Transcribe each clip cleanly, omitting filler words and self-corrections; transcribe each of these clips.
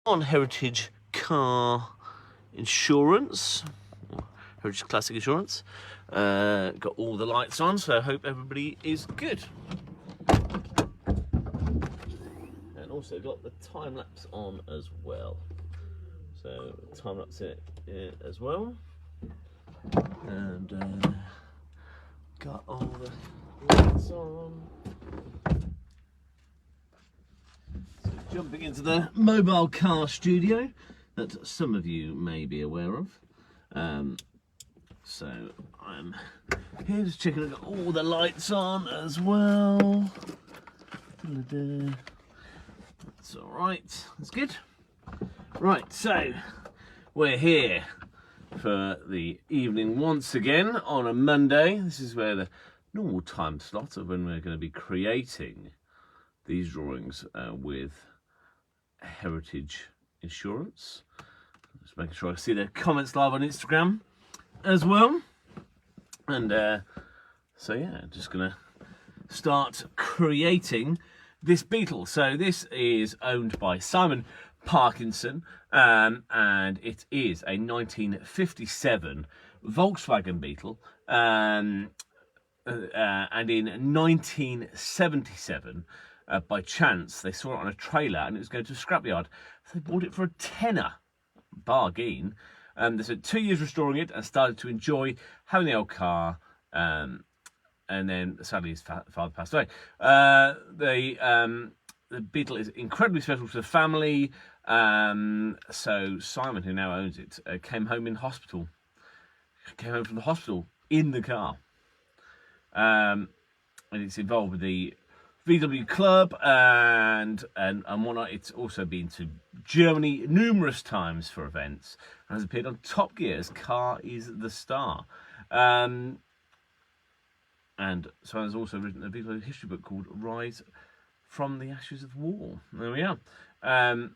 on Heritage Car Insurance, Heritage Classic Insurance. Got all the lights on, so I hope everybody is good. And also got the time lapse on as well. So time lapse it as well. And got all the lights on. So jumping into the mobile car studio that some of you may be aware of. So I'm here just checking I've got all the lights on as well. That's all right, that's good. Right, so we're here for the evening once again on a Monday. This is where the normal time slot of when we're going to be creating these drawings with Heritage Insurance. Just making sure I see the comments live on Instagram as well. And so yeah, just gonna start creating this Beetle. So this is owned by Simon Parkinson, and it is a 1957 Volkswagen Beetle, and in 1977 by chance they saw it on a trailer and it was going to a scrapyard, so they bought it for a tenner, bargain. They spent 2 years restoring it and started to enjoy having the old car, and then sadly his father passed away. The Beetle is incredibly special to the family. So Simon, who now owns it, came home from the hospital in the car. And it's involved with the VW club and whatnot. It's also been to Germany numerous times for events and has appeared on Top Gear's Car is the Star. And so has also written a Beetle history book called Rise from the Ashes of War. There we are. From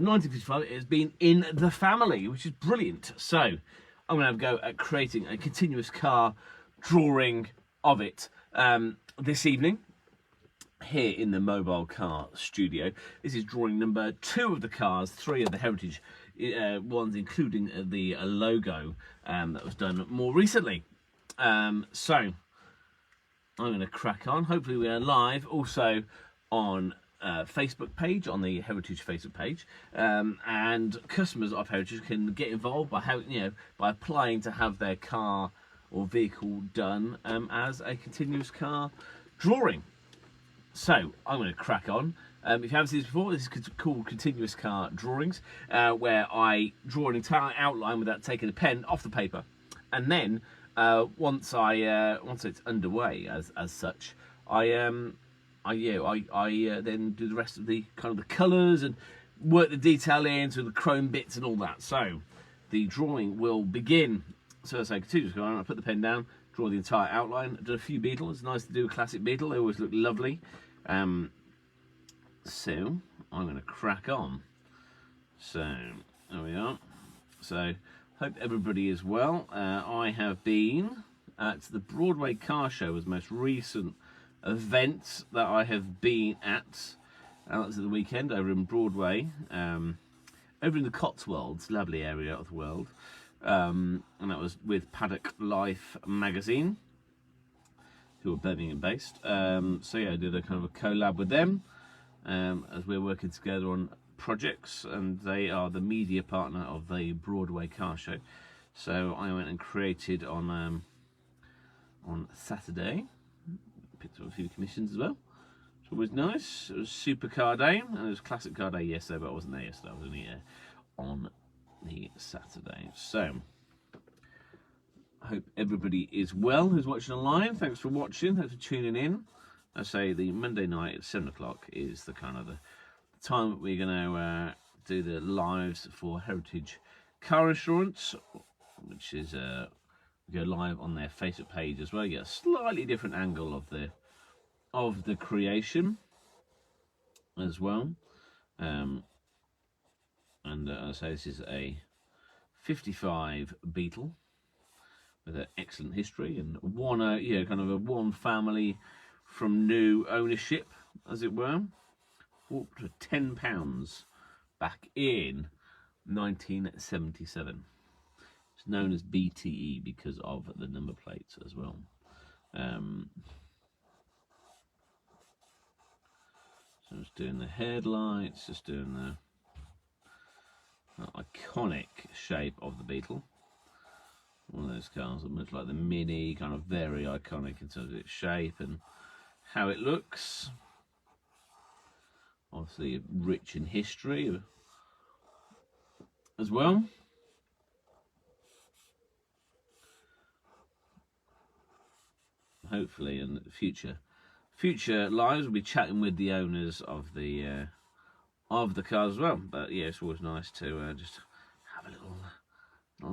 1955, it has been in the family, which is brilliant. So I'm going to have a go at creating a continuous car drawing of it this evening here in the mobile car studio. This is drawing number 2 of the cars, 3 of the Heritage ones, including the logo that was done more recently. So I'm going to crack on. Hopefully we are live also on Facebook page, on the Heritage Facebook page, and customers of Heritage can get involved by by applying to have their car or vehicle done as a continuous car drawing. So I'm going to crack on. If you haven't seen this before, this is called Continuous Car Drawings, where I draw an entire outline without taking a pen off the paper, and then once it's underway as such, I then do the rest of the kind of the colours and work the detail into the chrome bits and all that. So the drawing will begin. So as I continue to go on, I put the pen down, draw the entire outline. I did a few Beetles. It's nice to do a classic Beetle. They always look lovely. So I'm going to crack on. So there we are. So hope everybody is well. I have been at the Broadway Car Show as the most recent event that I have been at. That was at the weekend over in Broadway, over in the Cotswolds, lovely area of the world. And that was with Paddock Life magazine, who are Birmingham based. So yeah, I did a kind of a collab with them as we're working together on projects, and they are the media partner of the Broadway Car Show. So I went and created on Saturday, picked up a few commissions as well. It's always nice. It was Super Car Day, and it was Classic Car Day yesterday, but I wasn't there yesterday. I was only here on the Saturday. So I hope everybody is well who's watching online. Thanks for watching. Thanks for tuning in. I say the Monday night at 7 o'clock is the kind of the time that we're going to do the lives for Heritage Car Insurance, which is go live on their Facebook page as well. You get a slightly different angle of the creation as well. And I say this is a 55 Beetle with an excellent history and one, kind of a one family from new ownership, as it were. Bought for £10 back in 1977. It's known as BTE because of the number plates as well. So just doing the headlights, just doing the iconic shape of the Beetle. One of those cars that looks like the Mini, kind of very iconic in terms of its shape and how it looks. Obviously rich in history as well. Hopefully in the future lives we'll be chatting with the owners of the cars as well. But yeah, it's always nice to just have a little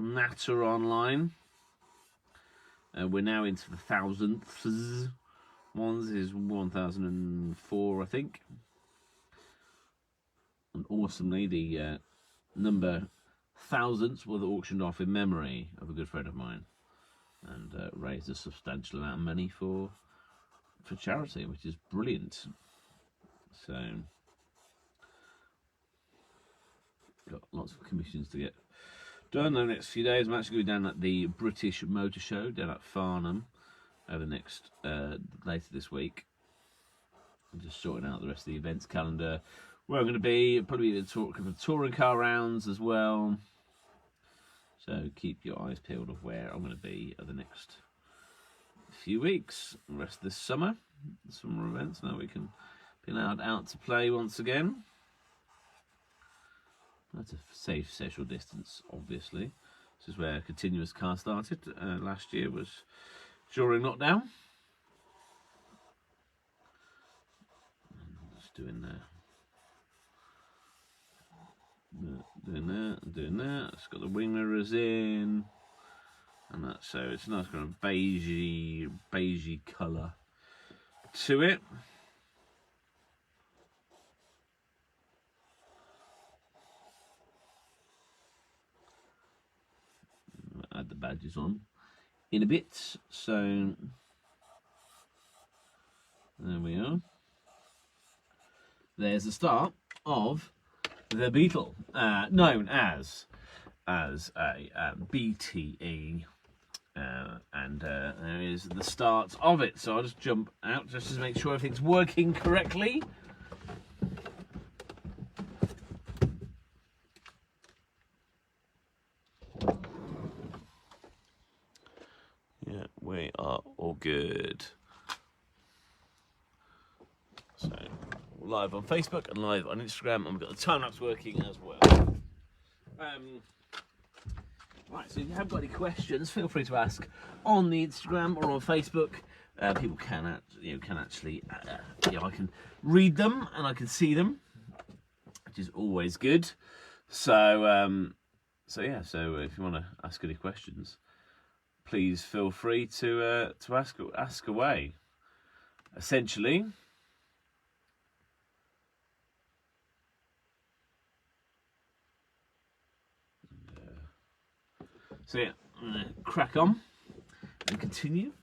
natter online. We're now into the thousandths ones. Is 1004, I think. And awesomely, the number thousandths were auctioned off in memory of a good friend of mine, and raised a substantial amount of money for charity, which is brilliant. So got lots of commissions to get done in the next few days. I'm actually going down at the British Motor Show down at Farnham over next later this week. I'm just sorting out the rest of the events calendar. Where I'm going to be, probably a couple of touring car rounds as well. So keep your eyes peeled of where I'm going to be over the next few weeks. The rest of this summer events. Now we can be allowed out to play once again. That's a safe social distance, obviously. This is where continuous car started. Last year was during lockdown. Just doing that. It's got the wing mirrors in, and that, so it's a nice kind of beigey colour to it. Add the badges on in a bit. So there we are. There's the start of the Beetle, known as a BTE, and there is the start of it. So I'll just jump out just to make sure everything's working correctly. Yeah, we are all good. So live on Facebook and live on Instagram, and we've got the time lapse working as well. Right, so if you have got any questions, feel free to ask on the Instagram or on Facebook. People can actually, I can read them and I can see them, which is always good. So, so if you want to ask any questions, please feel free to ask away. Essentially. So yeah, I'm going to crack on and continue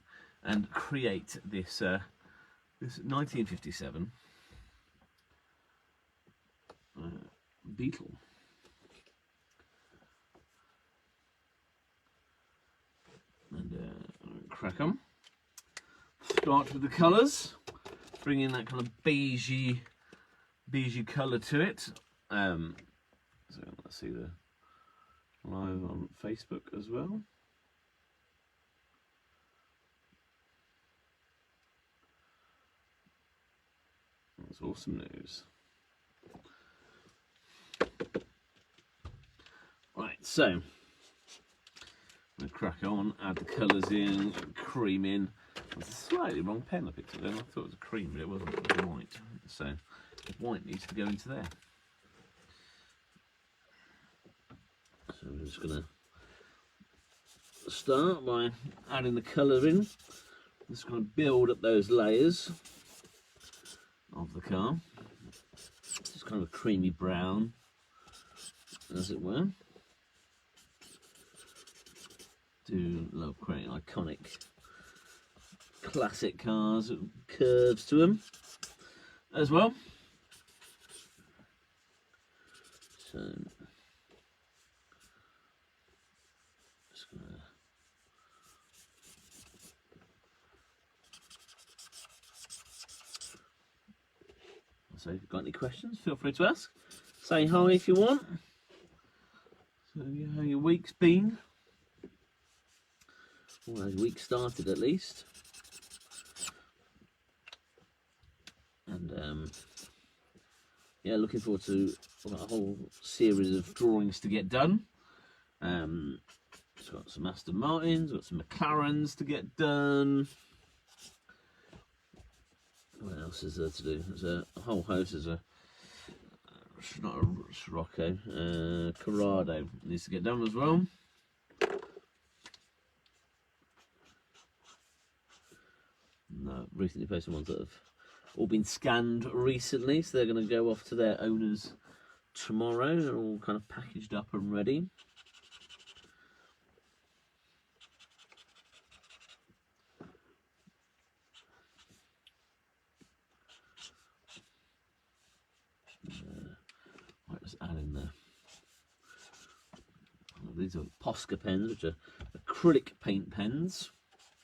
and create this this 1957 Beetle. And crack on. Start with the colours, bring in that kind of beigey colour to it. So let's see the live on Facebook as well. That's awesome news. Right, so I'm going to crack on, add the colours in, cream in. It's a slightly wrong pen I picked up then. I thought it was a cream, but it wasn't. It was white. So the white needs to go into there. So we're just going to start by adding the colour in. Just going to build up those layers of the car. Just kind of a creamy brown, as it were. Do love creating iconic, classic cars with curves to them as well. So just gonna so if you've got any questions, feel free to ask. Say hi if you want. So how your week's been? Well, his week started at least. And yeah, looking forward to a whole series of drawings to get done. It's got some Aston Martins, got some McLarens to get done. What else is there to do? There's a whole host. There's not a Scirocco, Corrado needs to get done as well. No, recently posted ones that have all been scanned recently, so they're going to go off to their owners tomorrow. They're all kind of packaged up and ready. Right, let's add in there. These are Posca pens, which are acrylic paint pens.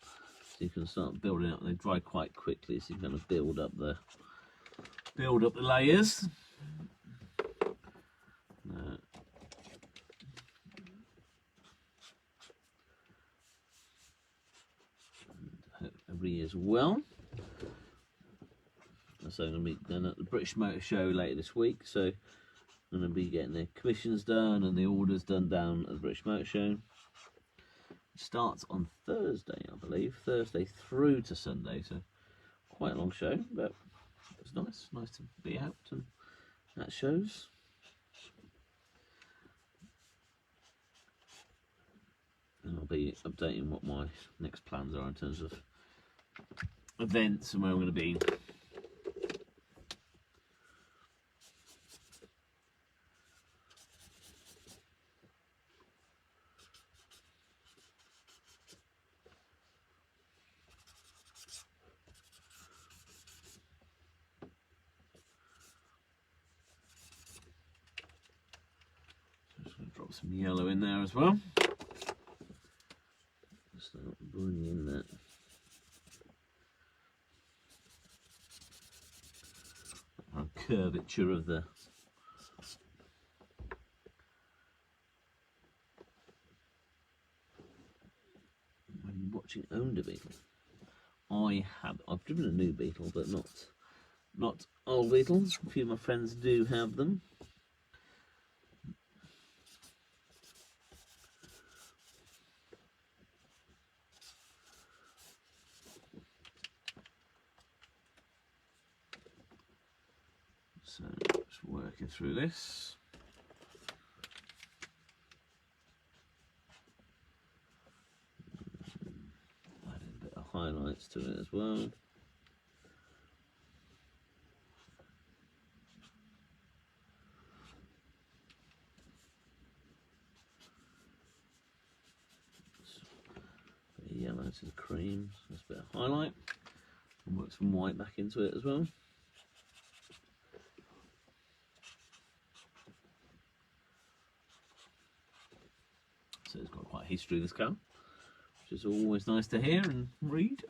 So you can start building up. They dry quite quickly, so you can kind of build up the layers. Every as well. So I'm going to be going at the British Motor Show later this week. So I'm going to be getting the commissions done and the orders done down at the British Motor Show. It starts on Thursday, I believe. Thursday through to Sunday. So quite a long show, but it's nice. Nice to be out and at shows. And I'll be updating what my next plans are in terms of events and where I'm going to be. Just going to drop some yellow in there as well. Start bringing that. Curvature of the when you're watching owned a Beetle. I've driven a new Beetle, but not old Beetles. A few of my friends do have them. So just working through this. Adding a bit of highlights to it as well. Bit of yellow to the cream, so that's a bit of highlight. And work some white back into it as well. So it's got quite a history, this car, which is always nice to hear and read.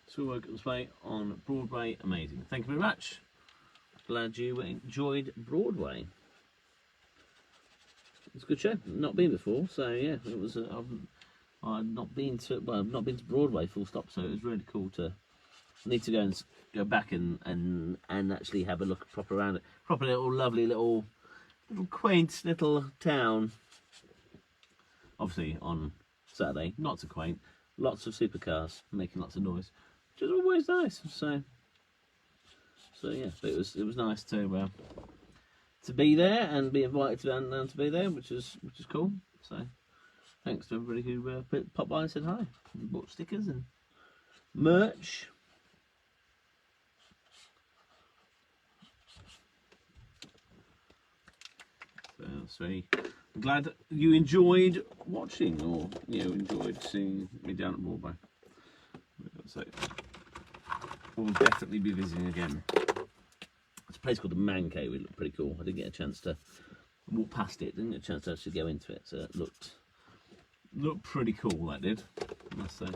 So we're going to play on Broadway. Amazing. Thank you very much. Glad you enjoyed Broadway. It's a good show. Not been before, so yeah, it was. I've not been to Broadway full stop, so it was really cool to. I need to go back and actually have a look proper around it. Proper little lovely little quaint little town. Obviously on Saturday, not so quaint. lots of supercars making lots of noise, which is always nice. So yeah, but it was nice to be there and be invited down to be there, which is cool. So thanks to everybody who popped by and said hi, and bought stickers and merch. So I'm glad you enjoyed watching, or enjoyed seeing me down at Broadway. So we'll definitely be visiting again. It's a place called the Man Cave. It looked pretty cool. I didn't get a chance to walk past it. Didn't get a chance to actually go into it. So it looked pretty cool. That did, I must say.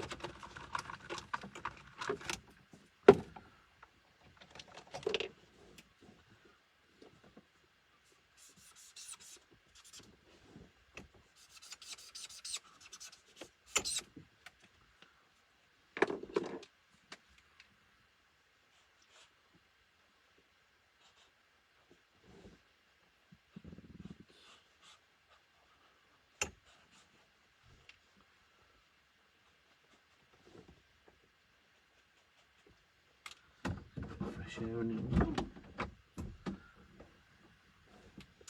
Fresh air in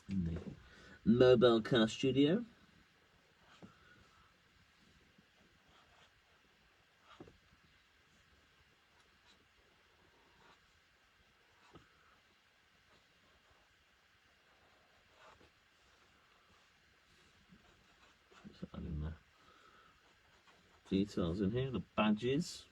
the mobile car studio. Adding the details in here, the badges.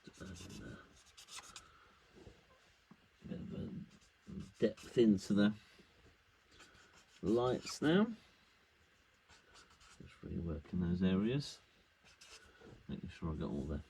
Just adding a bit of a depth into the lights now. Just really working those areas, making sure I got all the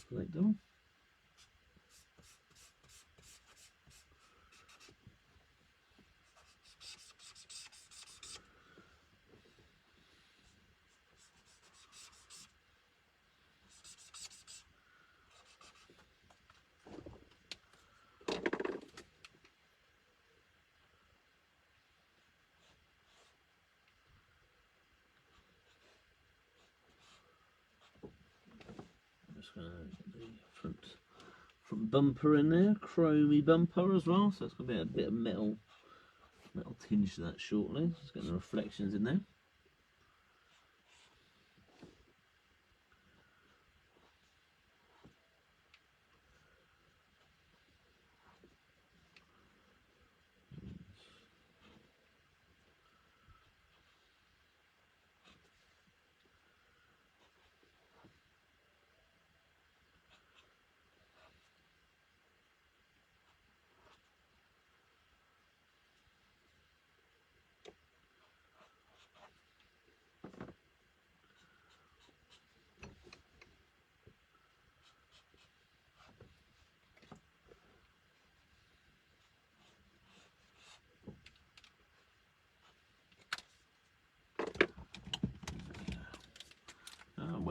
plate door. Just going to get the front bumper in there, chromey bumper as well, so it's going to be a bit of metal tinge to that shortly. Just getting the reflections in there.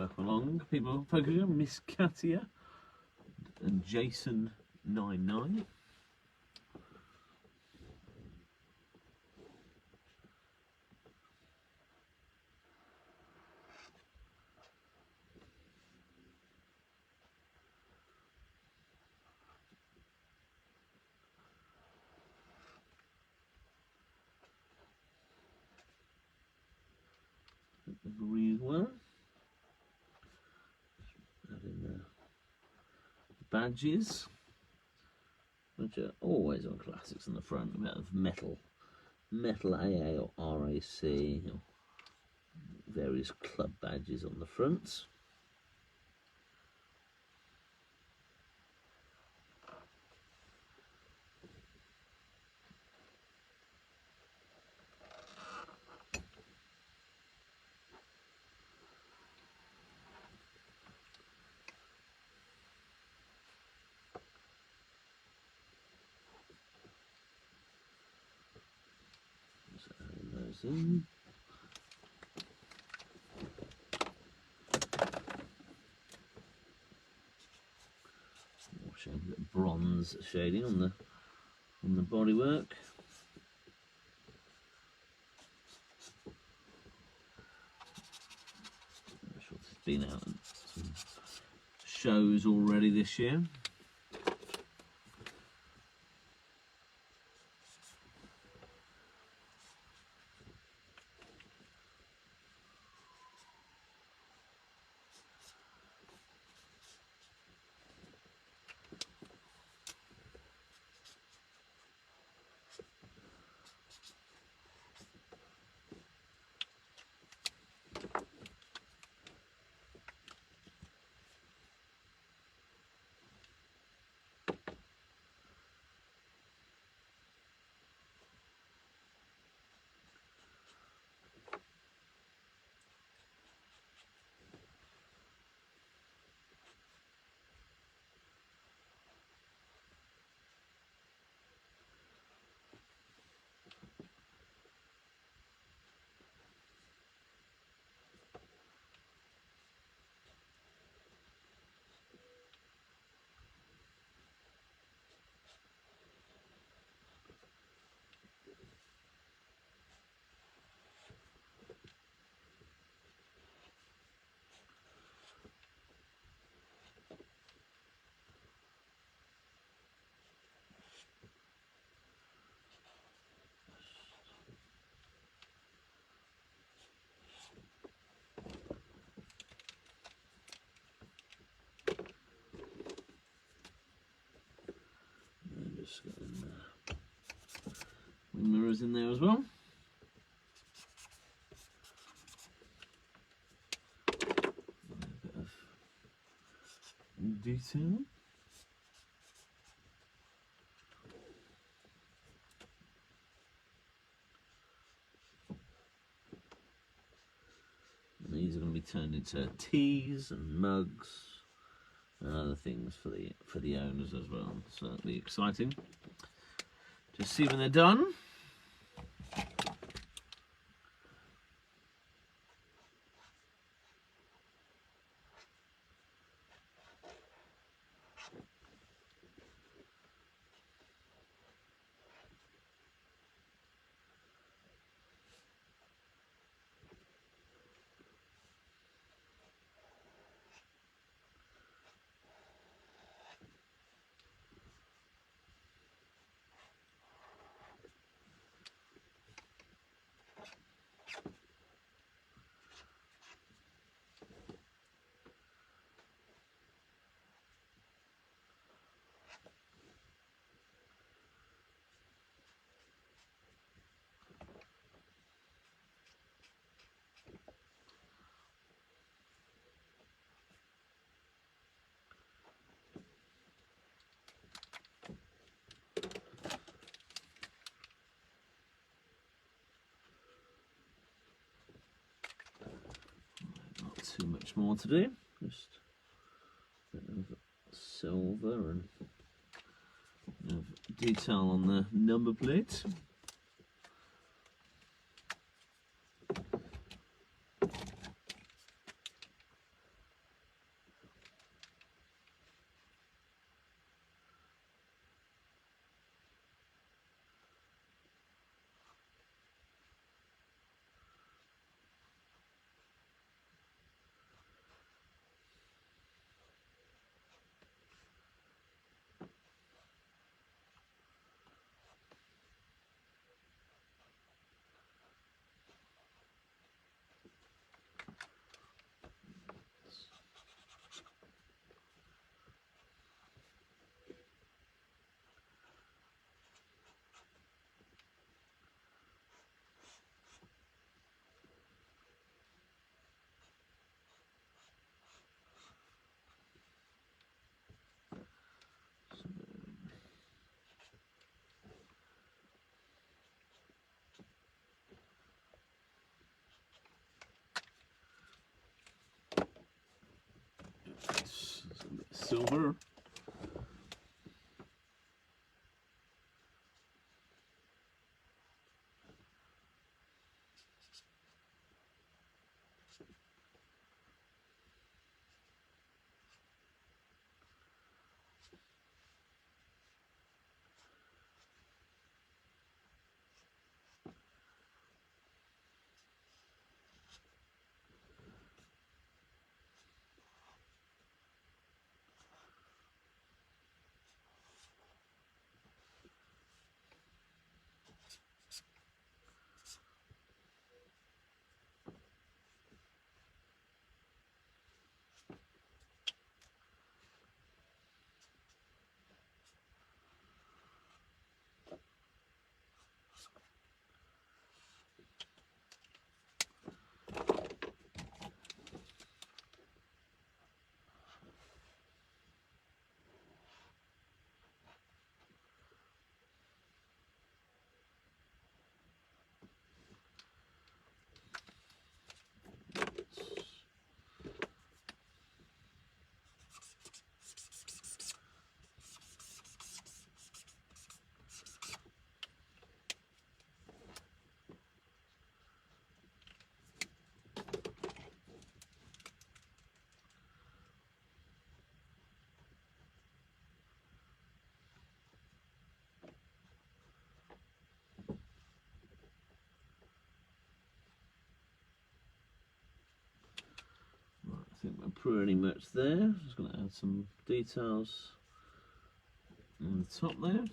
welcome along. People focusing on Miss Katia and Jason99. Agreed well. Adding the badges, which are always on classics on the front. A bit of metal AA or RAC, or various club badges on the front. In. Showing a bit of bronze shading on the bodywork. I'm sure it's been out in some shows already this year. Just getting mirrors in there as well. A bit of detail. And these are going to be turned into teas and mugs and other things for the owners as well. So that'll be exciting to see when they're done. Too much more to do, just a bit of silver and a bit of detail on the number plate. silver. I think we're pretty much there. Just going to add some details on the top there.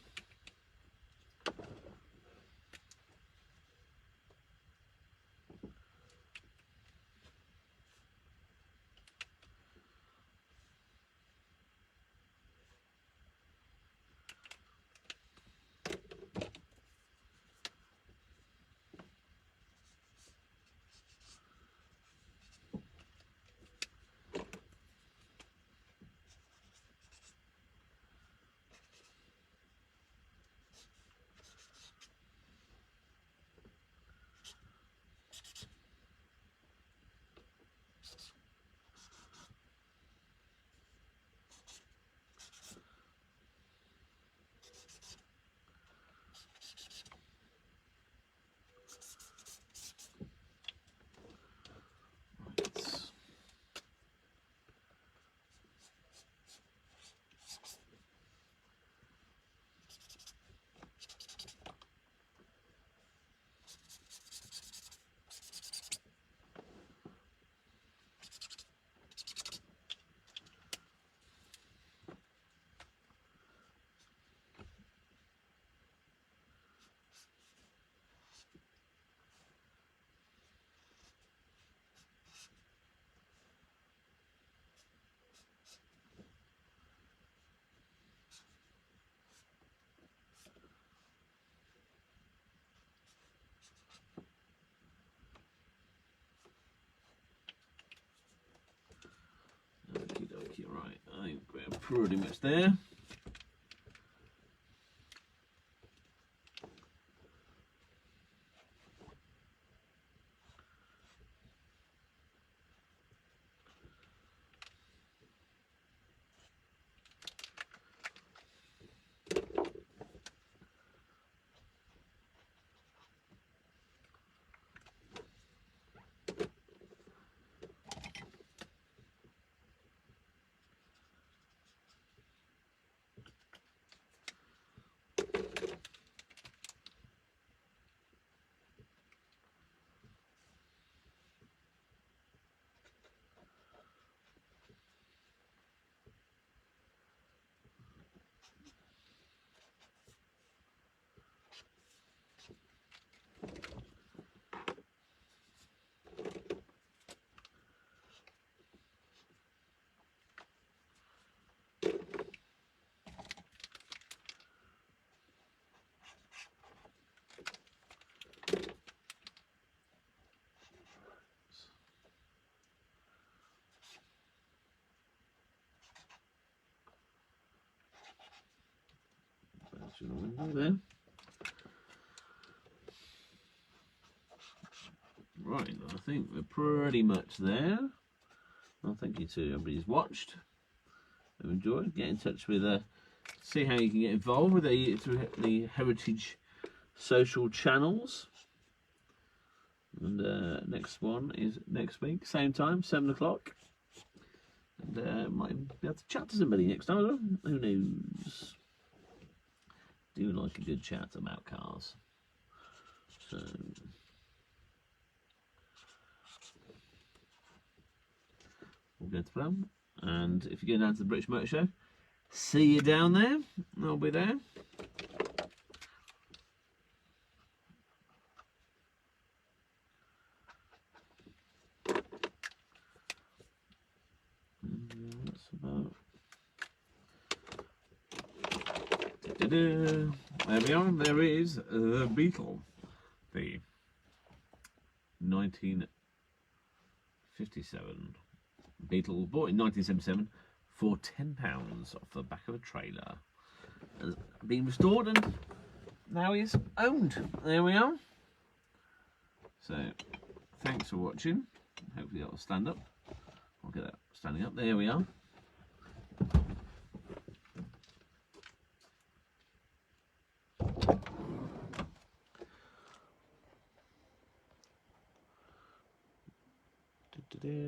Okie dokie, right, I think we're pretty much there. To the window there. Right, I think we're pretty much there. Well, thank you to everybody who's watched. enjoy, get in touch with, see how you can get involved with through the Heritage social channels. And next one is next week, same time, 7 o'clock. And might be able to chat to somebody next time. Who knows? Do like a good chat about cars. So we'll go to plan. And if you're going down to the British Motor Show, see you down there. I'll be there. That's about. There we are. There is the Beetle, the 1957 Beetle, bought in 1977 for £10 off the back of a trailer. Has been restored and now is owned. There we are. So, thanks for watching. Hopefully that will stand up. I'll get that standing up. There we are.